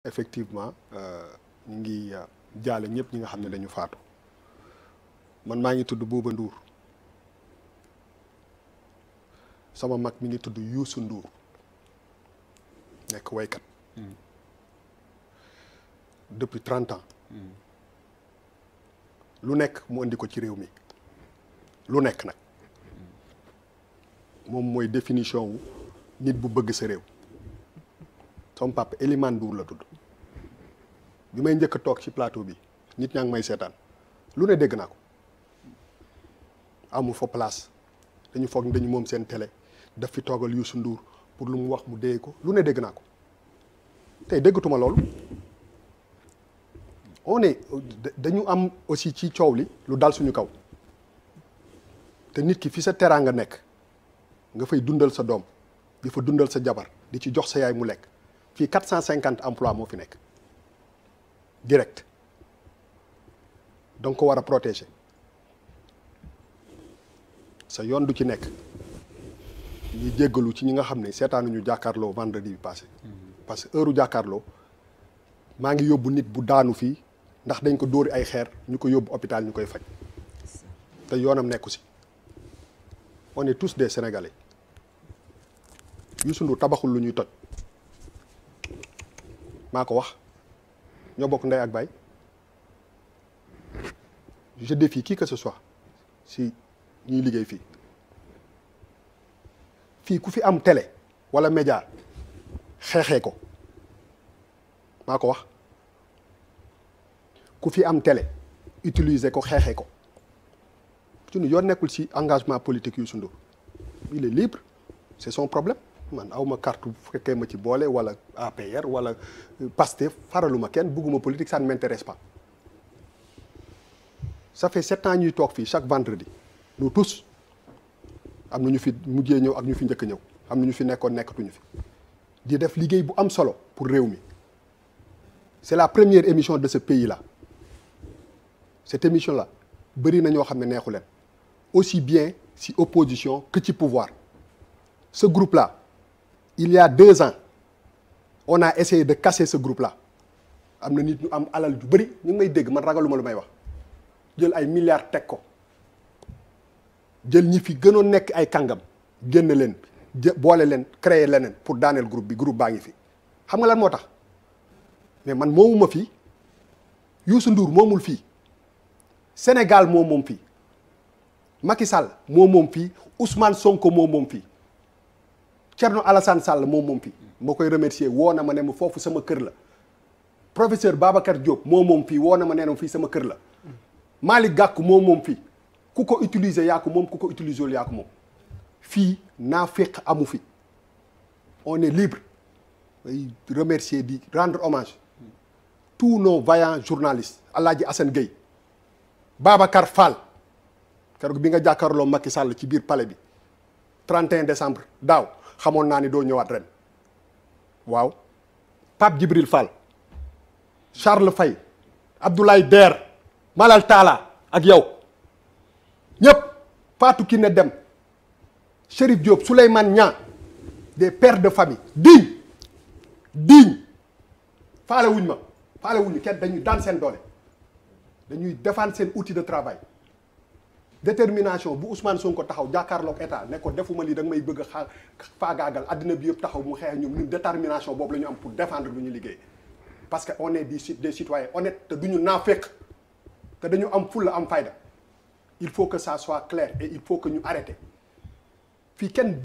effectivement ñu ngi jaale ñëpp ñi nga xam ne dañu faatu man maa ngi tudd Bouba Ndour sama mag mi ngi tudd Youssou Ndour nekk waykat depuis 30 ans lu nekk mu indi ko ci réew mi lu nekk nag moom mooy définition wu nit bu bëgg sa réew sama papa Elimane Ndour la tudd bi may njëkk a toog ci plateau bi nit ñaa ngi may seetaan lu ne dégg naa ko amul fa place dañu foog ni dañu moom seen télé daf fi toogal Youssou Ndour pour lu mu wax mu dee ko lu ne dégg naa ko tey déggatuma loolu on est dañu am aussi ci coow li lu dal suñu kaw te nit ki fi sa teraanga nekk nga fay dundal sa doom di fa dundal sa jabar di ci jox sa yaay mu lekk fii 450 emplois moo fi nekk direct donc ko war a protéger sa yoon du ci nekk ñuy jéggalu ci ñi nga xam ne seetaanuñu jàkkaarloo vendredi bi passé parce que heure jàkkaarloo maa ngi yóbbu nit bu daanu fii ndax dañ ko dóori ay xeer ñu ko yóbbu hôpital ñu koy faj te yoonam nekku si on est tous des Sénégalais Youssou Ndour tabaxul lu ñuy toj maa ko wax ñoo bokk ndey ak baay je défie qui que ce soit si ñuy liggéey fii ku fi am télé wala média xeexee ko maa ko wax ku fi am télé utiliser ko xeexee ko suñu yoon nekkul ci engagement politique Youssou Ndour il est libre c'est son problème man awma carte bu fekkee ma ci boole wala APR wala Pastef faraluma kenn bugguma politique ça ne m'intéresse pas ça fait 7 ans ñuy toog fii chaque vendredi nous tous am na ñu fi mujjee ñëw ak ñu fi njëkk ñëw am na ñu fi nekkoon nekkatuñu fi di def liggéey bu am solo pour réew mi c'est la première émission de ce pays là cette émission là bëri na ñoo xam ne neexu leen aussi bien ci opposition que ci pouvoir ce groupe là il y a 2 ans on a essayé de casser ce groupe là am na nit ñu am alal ju bëri ñu ngi may dégg man ragaluma lu may wax jël ay milliards teg ko jël ñi fi gënoon nekk ay kàngam génn leen boole leen créer leneen pour daaneel groupe baa ngi fi xam nga lan moo tax mais man moomuma fii Youssou Ndour moomul fii Sénégal moom fii Macky Sall moom fii Ousmane Sonko moom fii Thierno Alassane Sall moom fii moo koy remercier woo na ma ne ma foofu sama kër la professeur Babacar Diop moom fii woo na ma ne ma fii sama kër la Malick Gakou moom fii ku ko utiliser yaa ko moom ku ko utiliser yaa ko moom fii naafeq amu fi on est libre ay remercier di rendre hommage tous nos vaillants journalistes Alaaji Assane Gueye Babacar Fall keroog bi nga jàkkaarloo Macky Sall ci biir palais bi 31 décembre daaw xamoon naa ni doo ñëwaat ren waaw Pape Djibril Fall Charles Faye Abdoulaye Der Malal Talla ak yow ñëpp Fatou Kiné Dem Chérif Diop Souleymane Niang des pères de famille digne faale wuñu kenn dañuy daan seen doole dañuy défendre seen outil de travail détermination bu Ousmane Sonko taxaw jàkkaarloog état ne ko defuma lii da nga may bëgg a faagaagal addina bi yëpp taxaw mu xeex ñun détermination boobu la ñu am pour défendre lu ñu liggéey parce que on est des citoyens honnêtes te duñu naafeq te dañu am fulla am fayda il faut que ça soit clair et il faut que ñu arrêter fii kenn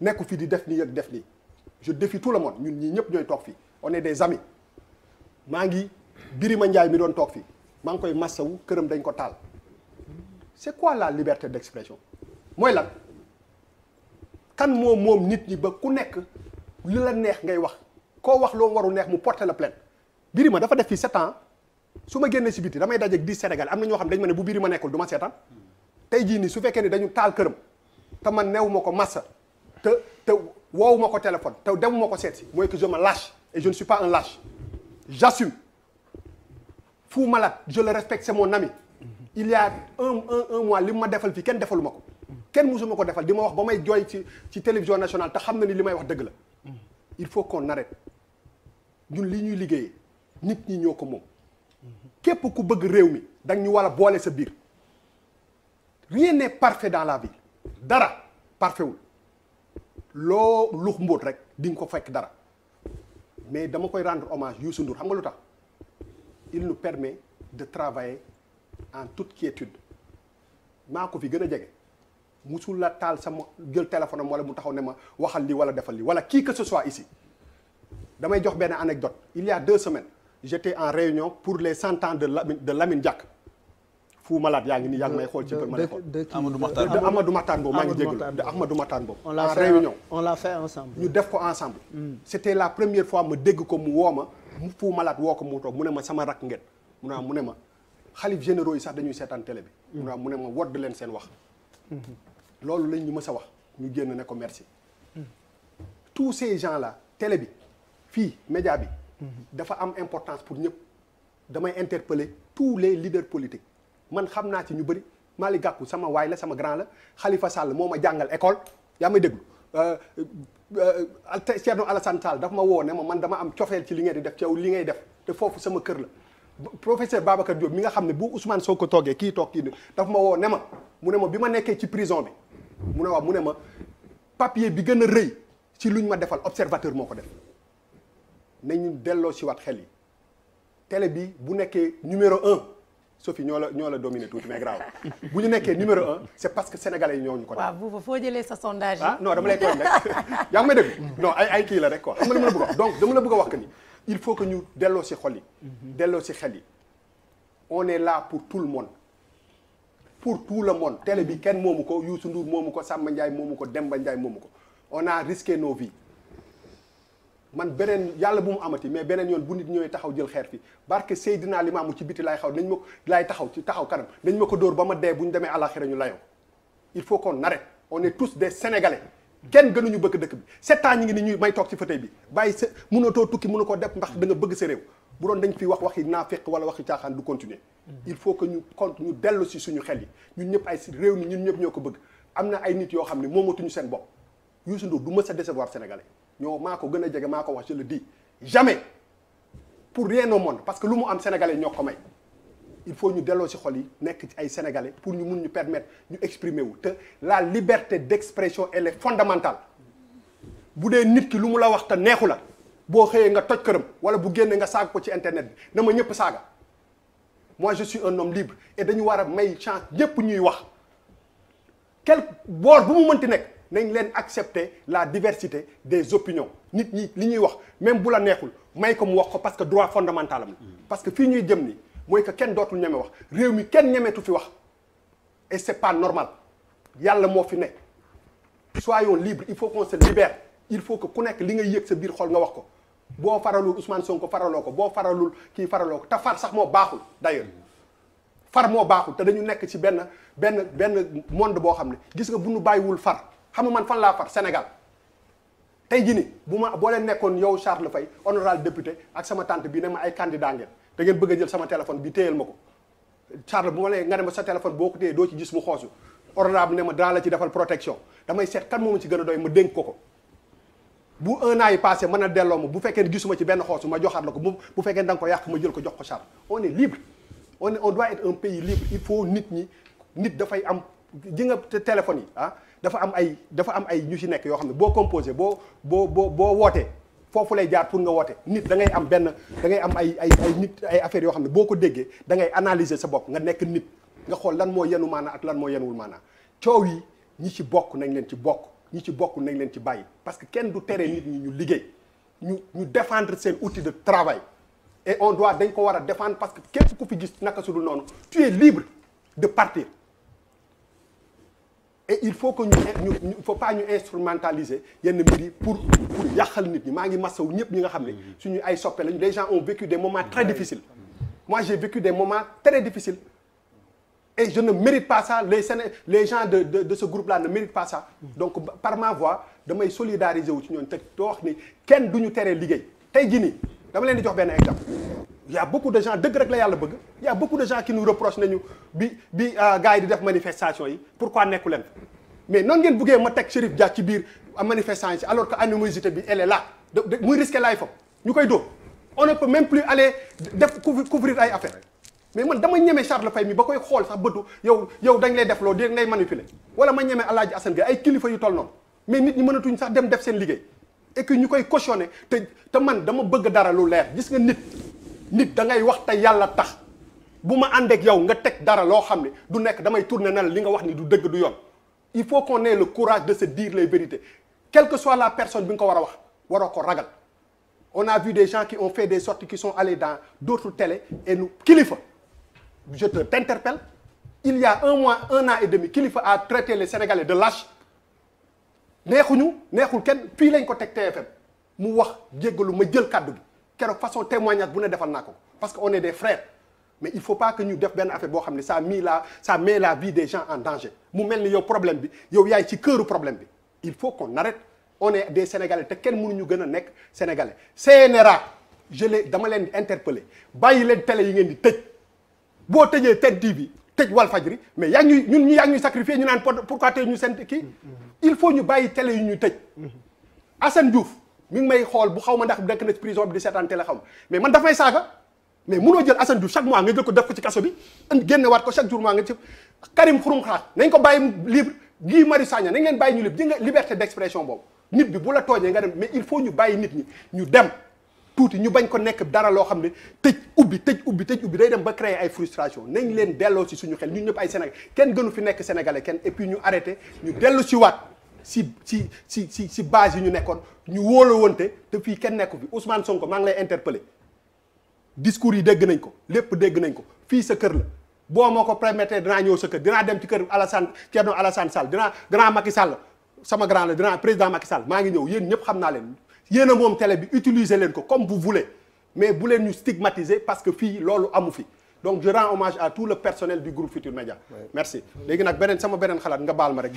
nekku fii di def nii ak def nii je défie tout le monde ñun ñii ñëpp ñooy toog fii on est des amis maa ngi Birima Ndiaye mi doon toog fii maa ngi koy massawu këram dañ ko taal c'est quoi la liberté d'expression mooy lan kan moom nit ñi ba ku nekk li la neex ngay wax koo wax loo waru neex mu porter la plainte Birima dafa def fii 7 ans su ma génnee si biti damay dajeeg 10 Sénégal am na ñoo xam dañ ma ne bu Birima nekkul du ma seetaan tey jii nii su fekkee ni dañu taal këram te man neewu ma ko massa te woowu ma ko téléphone te demu ma ko seet si mooy que je me lâche et je ne suis pas un lâche j'assume Fou Malade je le respecte c'est mon ami il y a un mois li ma defal fii kenn defalu ma ko kenn musuma ko defal di ma wax ba may jooy ci télévision nationale te xam na ni li may wax dëgg la il faut qu'on arrête ñun li ñuy liggéeyee nit ñi ñoo ko moom képp ku bëgg réew mi dang ñu war a boole sa biir rien n'est parfait dans la vie dara parfait wul loo lux mbóot rek di nga ko fekk dara mais dama koy rendre hommage Youssou Ndour xam nga lu tax il nous permet de travailler en toute quiétude maa ko fi gën a jege musul la taal sama jël téléphone am wala mu taxaw ne ma waxal li wala defal li wala qui que ce soit ici damay jox benn anecdote il y a 2 semaines j'étais en réunion pour les 100 ans de Lamine Diack Fou Malade yaa ngi nii yaa ngi may xool ci bët ma lay xool Amadou Mahtar Mbow maa ngi jégalu de Ahmadou Mahtar Mbow en réunion on l'a fait ensemble ñu def ko ensemble c'était la première fois ma dégg ko mu woo ma mu Fou Malade woo ko mu toog mu ne ma sama rak ngeen mu ne ma xalif généraux yi sax dañuy seetaan télé bi mu ne ma wodd leen seen wax loolu lañ ñu mës a wax ñu génn ne ko merci tous ces gens là télé bi fii média bi dafa am importance pour ñëpp damay interpeller tous les leaders politiques man xam naa ci ñu bëri Malick Gakou sama waay la sama grand la Khalifa Sall moo ma jàngal école yaa may déglu Thierno Alassane Sall dafa ma woo ne ma man dama am cofeel ci li ngeen di def ci yow li ngay def te foofu sama kër la professeur Babacar Diop mi nga xam ne bu Ousmane Sonko toogee kii toog kii dafa ma woo ne ma mu ne ma bi ma nekkee ci prison bi mu ne waaw mu ne ma papier bi gën a rëy ci luñ ma defal observateur moo ko def nañu delloo si waat xel yi télé bi bu nekkee numéro 1 Sophie ñoo la dominé tuuti mais grave bu ñu nekkee numéro 1 c'est parce que sénégalais yi ñoo ñu ko def. waaw bu foo jëlee sa sondage yi. ah non dama lay tooñ rek yaa ngi may dégg non ay kii la rek quoi xam nga li ma la bëgg a wax donc dama la bëgg a wax que ni il faut que ñu delloo si xol yi. delloo si xel yi on est là pour tout le monde. pour tout le monde télé bi kenn moomu ko Youssou Ndour moomu ko Samba Ndiaye moomu ko Demba Ndiaye moomu ko on a risqué nos vies man beneen yàlla bu mu amati mais beneen yoon bu nit ñëwee taxaw jël xeer fi barke Seydina Limaamu ci biti laay xaw nañ ma ko laay taxaw ci taxaw kanam nañ ma ko dóor ba ma dee bu ñu demee àlaxira ñu layoo il faut qu'on arrête on est tous des sénégalais kenn gënuñu bëgg dëkk bi 7 ans ñi ngi ni ñuy may toog ci fauteuil bi bàyyi sa mënatoo tukki mënu ko def ndax da nga bëgg sa réew bu doon dañ fi waxi naafeq wala waxi caaxaan du continuer il faut que ñu dellu si suñu xel yi ñun ñëpp ay réew mi ñun ñëpp ñoo ko bëgg am na ay nit yoo xam ne moomatuñu seen bopp Youssou Ndour du mës a décevoir sénégalais ñoo maa ko gën a jege maa ko wax je le dis jamais pour rien au monde parce que lu mu am sénégalais ñoo ko may il faut ñu delloo si xol yi nekk ci ay sénégalais pour ñu mun ñu permettre ñu exprimer wu te la liberté d'expression elle est fondamentale bu dee nit ki lu mu la wax te neexu la boo xëyee nga toj këram wala bu génnee nga saaga ko ci internet bi na ma ñëpp saaga moi je suis un homme libre et dañu war a may chance ñëpp ñuy wax quel boor bu mu mënti nekk nañ leen accepter la diversité des opinions nit ñi li ñuy wax même bu la neexul may ko mu wax ko parce que droit fondamental am la parce que fii ñuy jëm ni mooy que kenn dootul ñeme wax réew mi kenn ñemeetu fi wax et c'est pas normal yàlla moo fi nekk soyons libres il faut qu'on se libère il faut que ku nekk li ngay yëg sa biir xol nga wax ko boo faralul Ousmane Sonko faraloo ko boo faralul kii faraloo ko te far sax moo baaxul d'ailleurs far moo baaxul te dañu nekk ci benn monde boo xam ne gis nga bu nu bàyyiwul far xam nga man fan laa far Sénégal tey jii nii boo leen nekkoon yow Charles Faye honorable député ak sama tante bi ne ma ay candidat ngeen da ngeen bëgg a jël sama téléphone bi téyel ma ko Charles bu ma lee nga ne ma sa téléphone boo ko téyee doo ci gis mu xoosu honorable ne ma dana la ci defal protection damay seet kan moo ma ci gën a doy ma dénk ko bu 1 an yi passé mën a delloo ma bu fekkee ne gisuma ci benn xoosu ma joxaat la ko bu fekkee da nga ko yàq ma jël ko jox ko Charles on est libre on doit être un pays libre il faut nit dafay am ji nga téléphone yi dafa am ay ñu ci nekk yoo xam ne boo composé boo wootee foofu lay jaar pour nga woote nit da ngay am ay nit ay affaires yoo xam ne boo ko déggee da ngay analyser sa bopp nga nekk nit nga xool lan moo yenu maanaa ak lan moo yenuwul maanaa coow yi ñi ci bokk nañ leen ci bokk ñi ci bokk nañ leen ci bàyyi parce que kenn du tere nit ñi ñu liggéey ñu défendre seen outil de travail et on doit dañ ko war a défendre parce que képp ku fi gis naka su dul noonu tu es libre de partir et il faut que ñu faut pas ñu instrumentaliser yenn mbir yi pour yàqal nit ñi maa ngi masawu ñëpp ñi nga xam ne suñu ay soppe lañu les gens ont vécu des moments très difficiles moi j'ai vécu des moments très difficiles et je ne mérite pas ça les gens de ce groupe là ne méritent pas ça donc par ma voix damay solidariser wu ci ñoom te doo wax ni kenn du ñu teree liggéey tey jii nii dama leen di jox benn exemple il y a beaucoup de gens dëgg rek la yàlla bëgg il y a beaucoup de gens qui nous reprochent nañu bi gars yi di def manifestation yi pourquoi nekku leen mais noonu ngeen bëggee ma teg Chérif Dia ci biir manifestation yi alors que animosité bi elle est là muy risqué laay fa ñu koy dóor on ne peut même plus aller def couvrir ay affaire mais man dama ñeme Charles Faye mi ba koy xool sax bëtu yow dañ lay def loo di ngay manipuler wala ma ñeme Alaaji Assane Gueye ay kilifa yu toll noonu mais nit ñi mënatuñ sax dem def seen liggéey et que ñu koy cautionner te man dama bëgg dara lu leer gis nga nit da ngay wax te yàlla tax bu ma ànd ak yow nga teg dara loo xam ne du nekk damay tourner na la li nga wax ni du dëgg du yoon il faut qu'on ait le courage de se dire les vérités quelle que soit la personne bi nga ko war a wax waroo ko ragal on a vu des gens qui ont fait des sorties qui sont allés dans d'autres télés et nous kilifa je t'interpelle il y a un an et demi kilifa a traité les Sénégalais de lâches neexul kenn fii lañ ko teg TFM mu wax jéggalu ma jël kàddu gi keroog façon témoignage bu ne defal naa ko parce que on est des frères mais il faut pas que ñu def benn affaire boo xam ne ça met la vie des gens en danger mu mel ni yow problème bi yow yaay ci këru problème bi il faut qu'on arrête on est des Sénégalais te kenn mënuñu gën a nekk Sénégalais CNRA dama leen di interpeller bàyyi leen télé yi ngeen di tëj boo tëjee TED TV tëj Walfadjri mais yaa ngi ñuy sacrifier ñu naan pourquoi tey ñu seen kii il faut ñu bàyyi télé yu ñuy tëj Assane Diouf mi ngi may xool bu xaw ma ndax nekk na ci prison bi di seetaan télé xaw ma mais man dafay saaga mais munoo jël Assane Diouf chaque mois nga jël ko def ko ci kaso bi génne waat ko chaque jour maa nga ci Karim Xurum Xax nañ ko bàyyi libre Guy Marius Sagna nañ leen bàyyi ñu libre ji nga liberté d'expression boobu nit bi bu la tooñee nga dem mais il faut ñu bàyyi nit ñi ñu dem tuuti ñu bañ ko nekk dara loo xam ne tëj ubbi day dem ba créer ay frustration nañ leen delloo ci suñu xel ñun ñëpp ay Sénégal kenn gënu fi nekk sénégalais kenn et puis ñu arrêté ñu dellu ci waat si base yi ñu nekkoon ñu wóolawante te fii kenn nekku fi Ousmane Sonko maa ngi lay interpeller discours yi dégg nañ ko lépp dégg nañ ko fii sa kër la boo ma ko permettre dinaa ñëw sa kër dinaa dem ci kër Thierno Alassane Sall dinaa Macky Sall sama grand la dinaa président Macky Sall maa ngi ñëw yéen ñëpp xam naa leen yéen a moom télé bi utiliser leen ko comme vous voulez mais bu leen ñu stigmatiser parce que fii loolu amu fi donc je rends hommage à tout le personnel du groupe Futurs Médias merci léegi nag sama beneen xalaat nga baal ma rek